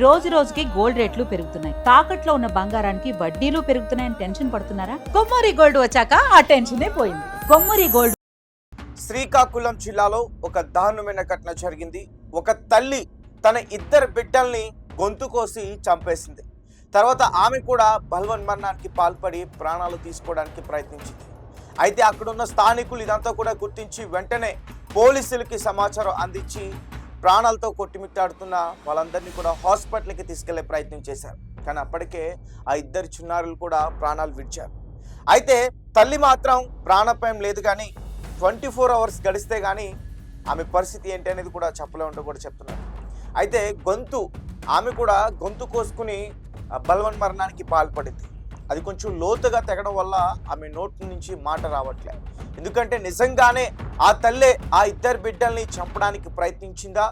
రోజు రోజుకి గోల్డ్ రేట్లు పెరుగుతున్నాయి. తాకట్లో ఉన్న బంగారానికి వడ్డీలు పెరుగుతున్నాయని టెన్షన్ పడుతున్నారా? కొమ్మూరి గోల్డ్ వచ్చాక ఆ టెన్షనే పోయింది. కొమ్మూరి గోల్డ్. శ్రీకాకుళం జిల్లాలో ఒక దారుణమైన ఘటన జరిగింది. ఒక తల్లి తన ఇద్దరు బిడ్డల్ని గొంతు కోసి చంపేసింది. తర్వాత ఆమె కూడా బలవన్మరణానికి పాల్పడి ప్రాణాలు తీసుకోవడానికి ప్రయత్నించింది. అయితే అక్కడున్న స్థానికులు ఇదంతా కూడా గుర్తించి వెంటనే పోలీసులకి సమాచారం అందించి ప్రాణాలతో కొట్టిమిట్టాడుతున్న వాళ్ళందరినీ కూడా హాస్పిటల్కి తీసుకెళ్లే ప్రయత్నం చేశారు. కానీ అప్పటికే ఆ ఇద్దరు చిన్నారులు కూడా ప్రాణాలు విడిచారు. అయితే తల్లి మాత్రం ప్రాణాపాయం లేదు, కానీ 24 అవర్స్ గడిస్తే కానీ ఆమె పరిస్థితి ఏంటి అనేది కూడా చెప్పలేమంటూ కూడా చెప్తున్నారు. అయితే ఆమె కూడా గొంతు కోసుకుని బలవన్మరణానికి పాల్పడింది. అది కొంచెం లోతుగా తెగడం వల్ల ఆమె నోటి నుంచి మాట రావట్లే. ఎందుకంటే నిజంగానే ఆ తల్లే ఆ ఇద్దరు బిడ్డల్ని చంపడానికి ప్రయత్నించిందా,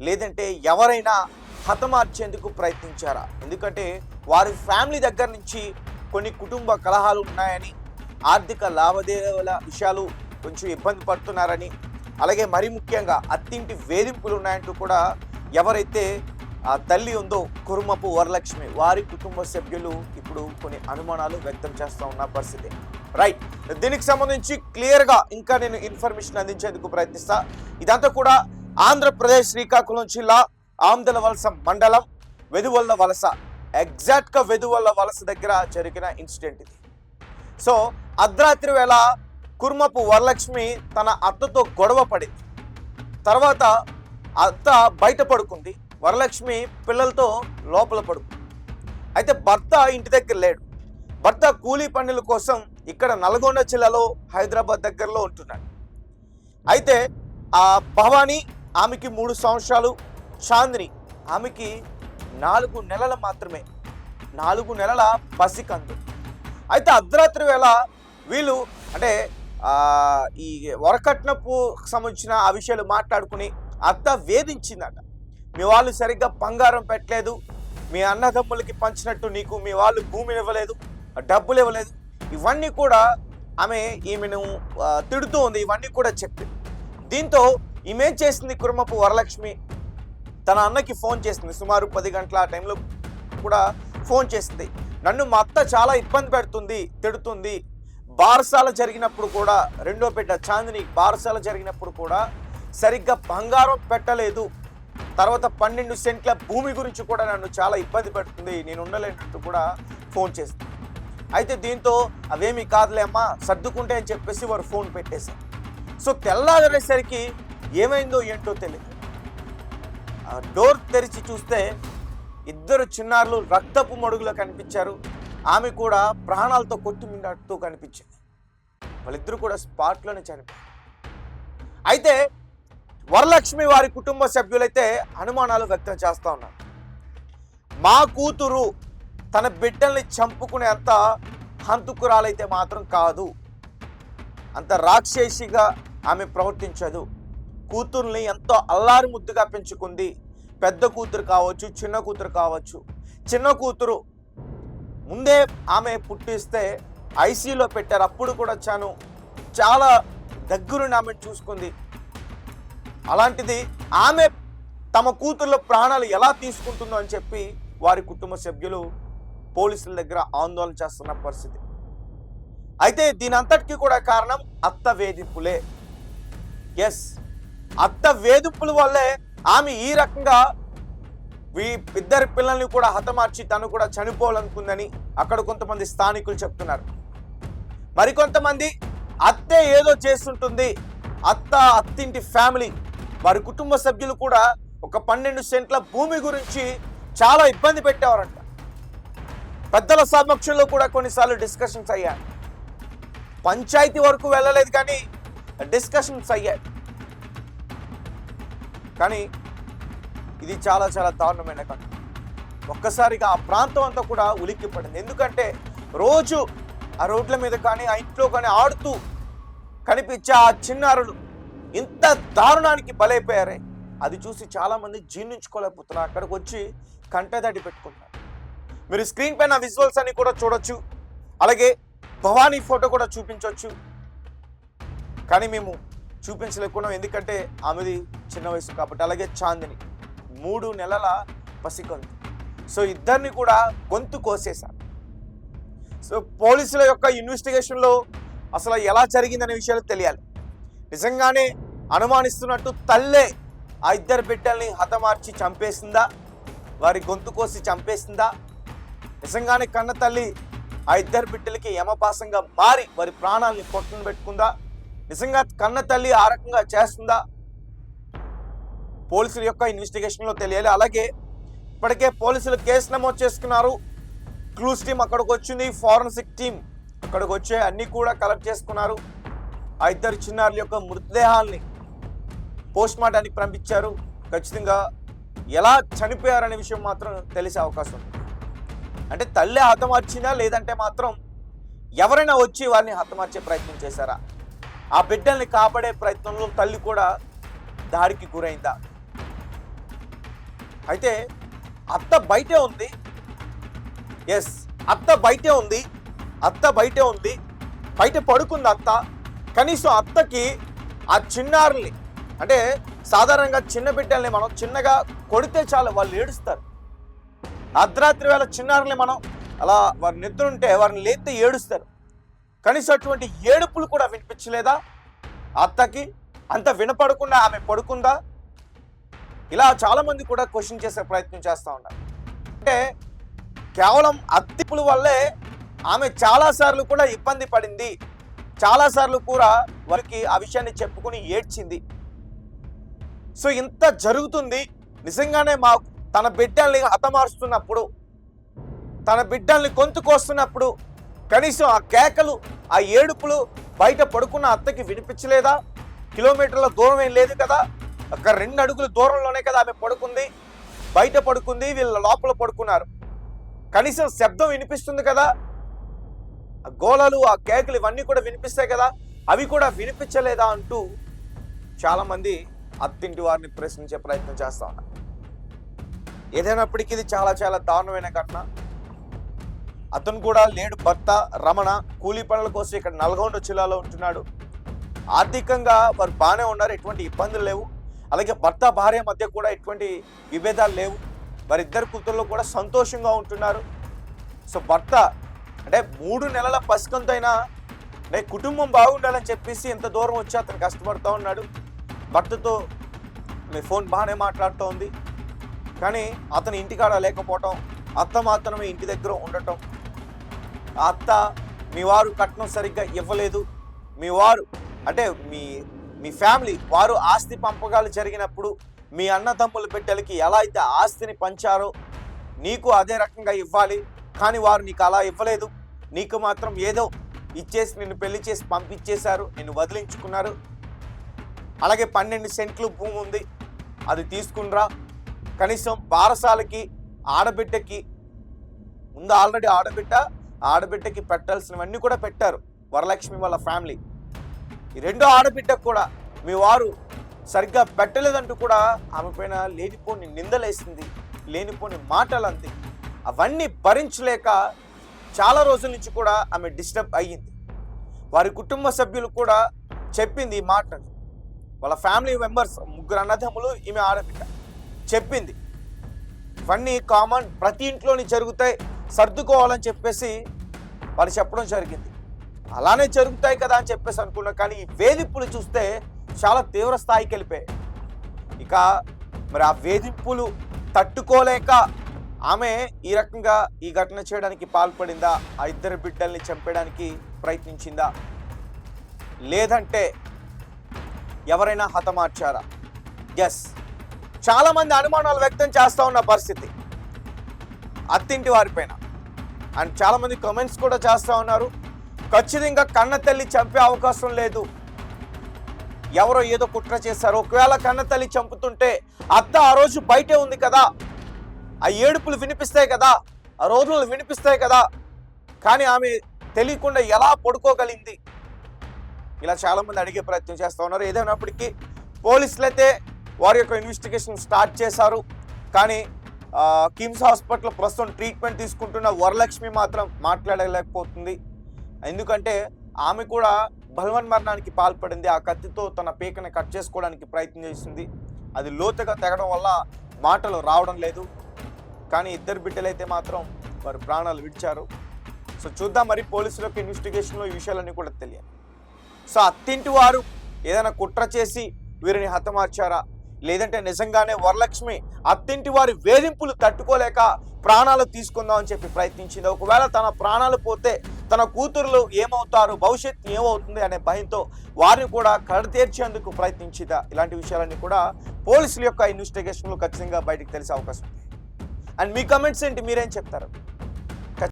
లేదంటే ఎవరైనా హతమార్చేందుకు ప్రయత్నించారా? ఎందుకంటే వారి ఫ్యామిలీ దగ్గర నుంచి కొన్ని కుటుంబ కలహాలు ఉన్నాయని, ఆర్థిక లావాదేవీల విషయాలు కొంచెం ఇబ్బంది పడుతున్నారని, అలాగే మరీ ముఖ్యంగా అత్తింటి వేధింపులు ఉన్నాయంటూ కూడా ఎవరైతే ఆ తల్లి ఉందో కురుమపు వరలక్ష్మి వారి కుటుంబ సభ్యులు ఇప్పుడు కొన్ని అనుమానాలు వ్యక్తం చేస్తూ ఉన్న పరిస్థితి. రైట్, దీనికి సంబంధించి క్లియర్గా ఇంకా నేను ఇన్ఫర్మేషన్ అందించేందుకు ప్రయత్నిస్తా. ఇదంతా కూడా ఆంధ్రప్రదేశ్ శ్రీకాకుళం జిల్లా ఆమ్దల వలస మండలం వెదువల్ల వలస, ఎగ్జాక్ట్గా వెదువల్ల వలస దగ్గర జరిగిన ఇన్సిడెంట్ ఇది. సో అర్ధరాత్రి వేళ కుర్మపు వరలక్ష్మి తన అత్తతో గొడవ పడింది. తర్వాత అత్త బయట పడుకుంది, వరలక్ష్మి పిల్లలతో లోపల పడుకుంది. అయితే భర్త ఇంటి దగ్గర లేడు. భర్త కూలీ పనుల కోసం ఇక్కడ నల్గొండ జిల్లాలో హైదరాబాద్ దగ్గరలో ఉంటున్నాడు. అయితే ఆ భవానీ ఆమెకి 3 సంవత్సరాలు, చాందిని ఆమెకి 4 నెలలు మాత్రమే, 4 నెలల పసికందు. అయితే అర్ధరాత్రి వేళ వీళ్ళు అంటే ఈ వరకట్నపు సంబంధించిన ఆ విషయాలు మాట్లాడుకుని అత్త వేధించిందట. మీ వాళ్ళు సరిగ్గా బంగారం పెట్టలేదు, మీ అన్నదమ్ములకి పంచినట్టు నీకు మీ వాళ్ళు భూమిని ఇవ్వలేదు, డబ్బులు ఇవ్వలేదు, ఇవన్నీ కూడా ఈమెను తిడుతూ ఉంది. ఇవన్నీ కూడా చెప్పింది. దీంతో ఈమె చేసింది, కుర్మపు వరలక్ష్మి తన అన్నకి ఫోన్ చేసింది. సుమారు 10 గంటల ఆ టైంలో కూడా ఫోన్ చేసింది. నన్ను మా అత్త చాలా ఇబ్బంది పెడుతుంది, తిడుతుంది. బారసాల జరిగినప్పుడు కూడా, రెండో బిడ్డ చాందిని బారసాల జరిగినప్పుడు కూడా సరిగ్గా బంగారం పెట్టలేదు. తర్వాత 12 సెంట్ల భూమి గురించి కూడా నన్ను చాలా ఇబ్బంది పెడుతుంది, నేను ఉండలేనట్టు కూడా ఫోన్ చేస్తుంది. అయితే దీంతో అవేమీ కాదులే అమ్మా, సర్దుకుంటే అని చెప్పేసి వారు ఫోన్ పెట్టేశారు. సో తెల్లారేసరికి ఏమైందో ఏంటో తెలియదు. డోర్ తెరిచి చూస్తే ఇద్దరు చిన్నారులు రక్తపు మడుగులో కనిపించారు. ఆమె కూడా ప్రాణాలతో కొట్టుమిన్నట్టు కనిపించింది. వాళ్ళిద్దరూ కూడా స్పాట్లోనే చనిపోయారు. అయితే వరలక్ష్మి వారి కుటుంబ సభ్యులైతే అనుమానాలు వ్యక్తం చేస్తూ ఉన్నారు. మా కూతురు తన బిడ్డల్ని చంపుకునే అంత హంతకురాలైతే మాత్రం కాదు, అంత రాక్షసిగా ఆమె ప్రవర్తించదు. కూతుర్ని ఎంతో అల్లారి ముద్దుగా పెంచుకుంది. పెద్ద కూతురు కావచ్చు, చిన్న కూతురు కావచ్చు. చిన్న కూతురు ముందే ఆమె పుట్టిస్తే ఐసీయూలో పెట్టారు. అప్పుడు కూడా చాలా దగ్గరుండి ఆమె చూసుకుంది. అలాంటిది ఆమె తమ కూతుర్ల ప్రాణాలు ఎలా తీసుకుంటుందో అని చెప్పి వారి కుటుంబ సభ్యులు పోలీసుల దగ్గర ఆందోళన చేస్తున్న పరిస్థితి. అయితే దీని అంతటికీ కూడా కారణం అత్త వేధింపులే. ఎస్, అత్త వేధింపుల వల్లే ఆమె ఈ రకంగా ఇద్దరి పిల్లల్ని కూడా హతమార్చి తను కూడా చనిపోవాలనుకుందని అక్కడ కొంతమంది స్థానికులు చెప్తున్నారు. మరికొంతమంది అత్తే ఏదో చేస్తుంటుంది, అత్తింటి ఫ్యామిలీ వారి కుటుంబ సభ్యులు కూడా ఒక 12 సెంట్ల భూమి గురించి చాలా ఇబ్బంది పెట్టేవారంట. పెద్దల సమక్షంలో కూడా కొన్నిసార్లు డిస్కషన్స్ అయ్యాయి. పంచాయతీ వరకు వెళ్ళలేదు, కానీ డిస్కషన్స్ అయ్యాయి. కానీ ఇది చాలా దారుణమైన ఘటన. ఒక్కసారిగా ఆ ప్రాంతం అంతా కూడా ఉలిక్కి పడింది. ఎందుకంటే రోజు ఆ రోడ్ల మీద కానీ ఆ ఇంట్లో కానీ ఆడుతూ కనిపించే ఆ చిన్నారులు ఇంత దారుణానికి బలైపోయారే, అది చూసి చాలామంది జీర్ణించుకోలేకపోతున్నారు. అక్కడికి వచ్చి కంటతడి పెట్టుకుంటున్నారు. మీరు స్క్రీన్ పైన విజువల్స్ అని కూడా చూడొచ్చు, అలాగే భవానీ ఫోటో కూడా చూపించవచ్చు. కానీ మేము చూపించలేకున్నాం, ఎందుకంటే ఆమెది చిన్న వయసు కాబట్టి. అలాగే చాందిని 3 నెలల పసికందు. సో ఇద్దరిని కూడా గొంతు కోసేశారు. సో పోలీసుల యొక్క ఇన్వెస్టిగేషన్లో అసలు ఎలా జరిగిందనే విషయాలు తెలియాలి. నిజంగానే అనుమానిస్తున్నట్టు తల్లే ఆ ఇద్దరు బిడ్డల్ని హతమార్చి చంపేసిందా, వారి గొంతు కోసి చంపేసిందా, నిజంగానే కన్న తల్లి ఆ ఇద్దరు బిడ్డలకి యమపాసంగా మారి వారి ప్రాణాలని పొట్టును పెట్టుకుందా, నిజంగా కన్న తల్లి ఆ రకంగా చేస్తుందా, పోలీసుల యొక్క ఇన్వెస్టిగేషన్లో తెలియాలి. అలాగే ఇప్పటికే పోలీసులు కేసు నమోదు చేసుకున్నారు. క్లూస్ టీం అక్కడికి వచ్చింది, ఫారెన్సిక్ టీం అక్కడికి వచ్చే అన్ని కూడా కలెక్ట్ చేసుకున్నారు. ఆ ఇద్దరు చిన్నారుల యొక్క మృతదేహాల్ని పోస్ట్ మార్టానికి పంపించారు. ఖచ్చితంగా ఎలా చనిపోయారనే విషయం మాత్రం తెలిసే అవకాశం ఉంది. అంటే తల్లి హతమార్చిందా, లేదంటే మాత్రం ఎవరైనా వచ్చి వారిని హతమార్చే ప్రయత్నం చేశారా, ఆ బిడ్డల్ని కాపాడే ప్రయత్నంలో తల్లి కూడా దాడికి గురైందా? అయితే అత్త బయటే ఉంది. ఎస్, అత్త బయటే ఉంది, బయట పడుకుంది అత్త. కనీసం అత్తకి ఆ చిన్నారుల్ని, అంటే సాధారణంగా చిన్న బిడ్డల్ని మనం చిన్నగా కొడితే చాలు వాళ్ళు ఏడుస్తారు. అర్ధరాత్రి వేళ చిన్నారుల్ని మనం అలా వారి నిద్రుంటే వారిని లేపితే ఏడుస్తారు. కనీసం అటువంటి ఏడుపులు కూడా వినిపించలేదా అత్తకి? అంత వినపడకుండా ఆమె పడుకుందా? ఇలా చాలామంది కూడా క్వశ్చన్ చేసే ప్రయత్నం చేస్తూ ఉన్నారు. అంటే కేవలం అత్తిప్పుల వల్లే ఆమె చాలాసార్లు కూడా ఇబ్బంది పడింది, చాలాసార్లు కూడా వారికి ఆ విషయాన్ని చెప్పుకుని ఏడ్చింది. సో ఇంత జరుగుతుంది, నిజంగానే తన బిడ్డల్ని హతమారుస్తున్నప్పుడు, తన బిడ్డల్ని గొంతుకొస్తున్నప్పుడు కనీసం ఆ కేకలు, ఆ ఏడుపులు బయట పడుకున్న అత్తకి వినిపించలేదా? కిలోమీటర్ల దూరం ఏం లేదు కదా, ఒక 2 అడుగుల దూరంలోనే కదా ఆమె పడుకుంది. బయట పడుకుంది, వీళ్ళ లోపల పడుకున్నారు. కనీసం శబ్దం వినిపిస్తుంది కదా, ఆ గోళాలు, ఆ కేకలు ఇవన్నీ కూడా వినిపిస్తాయి కదా, అవి కూడా వినిపించలేదా అంటూ చాలామంది అత్తింటి వారిని ప్రశ్నించే ప్రయత్నం చేస్తూ ఉన్నారు. ఏదైనప్పటికీ ఇది చాలా చాలా దారుణమైన ఘటన. అతను కూడా లేడు, భర్త రమణ కూలీ పనుల కోసం ఇక్కడ నల్గొండ జిల్లాలో ఉంటున్నాడు. ఆర్థికంగా వారు బాగానే ఉన్నారు, ఎటువంటి ఇబ్బందులు లేవు. అలాగే భర్త భార్య మధ్య కూడా ఎటువంటి విభేదాలు లేవు. వారిద్దరు కూతుర్లు కూడా సంతోషంగా ఉంటున్నారు. సో భర్త అంటే 3 నెలల పసికంతో అయినా కుటుంబం బాగుండాలని చెప్పేసి ఎంత దూరం వచ్చి అతను కష్టపడుతూ ఉన్నాడు. భర్తతో ఫోన్ బాగానే మాట్లాడుతూ ఉంది, కానీ అతను ఇంటికాడ లేకపోవటం, అత్త మాత్రమే ఇంటి దగ్గర ఉండటం. ఆ అత్త, మీ వారు కట్నం సరిగ్గా ఇవ్వలేదు, మీ వారు అంటే మీ ఫ్యామిలీ వారు ఆస్తి పంపకాలు జరిగినప్పుడు మీ అన్నదమ్ముల బిడ్డలకి ఎలా అయితే ఆస్తిని పంచారో నీకు అదే రకంగా ఇవ్వాలి, కానీ వారు నీకు అలా ఇవ్వలేదు, నీకు మాత్రం ఏదో ఇచ్చేసి నిన్ను పెళ్లి చేసి పంపించేశారు, నిన్ను వదిలించుకున్నారు. అలాగే 12 సెంట్లు భూమి ఉంది, అది తీసుకునిరా. కనీసం బారసాలకి ఆడబిడ్డకి ముందు ఆల్రెడీ ఆడబిడ్డకి పెట్టాల్సినవన్నీ కూడా పెట్టారు వరలక్ష్మి వాళ్ళ ఫ్యామిలీ. ఈ 2వ ఆడబిడ్డకు కూడా మీ వారు సరిగ్గా పెట్టలేదంటూ కూడా ఆమె పైన లేనిపోని నిందలేసింది, లేనిపోని మాటలు అంది. అవన్నీ భరించలేక చాలా రోజుల నుంచి కూడా ఆమె డిస్టర్బ్ అయ్యింది. వారి కుటుంబ సభ్యులు కూడా చెప్పింది ఈ మాటను. వాళ్ళ ఫ్యామిలీ మెంబర్స్ 3 అన్నదమ్ములు, ఈమె ఆడబిడ్డ చెప్పింది. ఇవన్నీ కామన్, ప్రతి ఇంట్లోని జరుగుతాయి, సర్దుకోవాలని చెప్పేసి వాళ్ళు చెప్పడం జరిగింది. అలానే జరుగుతాయి కదా అని చెప్పేసి అనుకున్నా, కానీ ఈ వేధింపులు చూస్తే చాలా తీవ్ర స్థాయికి వెళ్ళిపోయాయి. ఇక మరి ఆ వేధింపులు తట్టుకోలేక ఆమె ఈ రకంగా ఈ ఘటన చేయడానికి పాల్పడిందా, ఆ ఇద్దరు బిడ్డల్ని చంపేయడానికి ప్రయత్నించిందా, లేదంటే ఎవరైనా హతమార్చారా? ఎస్, చాలామంది అనుమానాలు వ్యక్తం చేస్తూ ఉన్న పరిస్థితి అత్తింటి వారిపైన. అండ్ చాలామంది కామెంట్స్ కూడా చేస్తూ ఉన్నారు, ఖచ్చితంగా కన్న తల్లి చంపే అవకాశం లేదు, ఎవరో ఏదో కుట్ర చేశారు. ఒకవేళ కన్న తల్లి చంపుతుంటే అత్త ఆ రోజు బయటే ఉంది కదా, ఆ ఏడుపులు వినిపిస్తాయి కదా, ఆ రోజులు వినిపిస్తాయి కదా, కానీ ఆమె తెలియకుండా ఎలా పడుకోగలిగింది? ఇలా చాలామంది అడిగే ప్రయత్నం చేస్తూ ఉన్నారు. ఏదైనప్పటికీ పోలీసులు అయితే వారి యొక్క ఇన్వెస్టిగేషన్ స్టార్ట్ చేశారు. కానీ కిమ్స్ హాస్పిటల్ ప్రస్తుతం ట్రీట్మెంట్ తీసుకుంటున్న వరలక్ష్మి మాత్రం మాట్లాడలేకపోతుంది. ఎందుకంటే ఆమె కూడా బలవన్ మరణానికి పాల్పడింది. ఆ కత్తితో తన పీకని కట్ చేసుకోవడానికి ప్రయత్నం చేసింది. అది లోతుగా తెగడం వల్ల మాటలు రావడం లేదు. కానీ ఇద్దరు బిడ్డలైతే మాత్రం వారు ప్రాణాలు విడిచారు. సో చూద్దాం మరి పోలీసుల యొక్క ఇన్వెస్టిగేషన్లో ఈ విషయాలన్నీ కూడా తెలియాలి. సో అత్తింటి వారు ఏదైనా కుట్ర చేసి వీరిని హతమార్చారా, లేదంటే నిజంగానే వరలక్ష్మి అత్తింటి వారి వేధింపులు తట్టుకోలేక ప్రాణాలు తీసుకుందాం అని చెప్పి ప్రయత్నించింది. ఒకవేళ తన ప్రాణాలు పోతే తన కూతురులు ఏమవుతారు, భవిష్యత్తు ఏమవుతుంది అనే భయంతో వారిని కూడా కడతీర్చేందుకు ప్రయత్నించిందా, ఇలాంటి విషయాలన్నీ కూడా పోలీసుల యొక్క ఇన్వెస్టిగేషన్లో ఖచ్చితంగా బయటకు తెలిసే అవకాశం ఉంది. అండ్ మీ కమెంట్స్ ఏంటి, మీరేం చెప్తారు?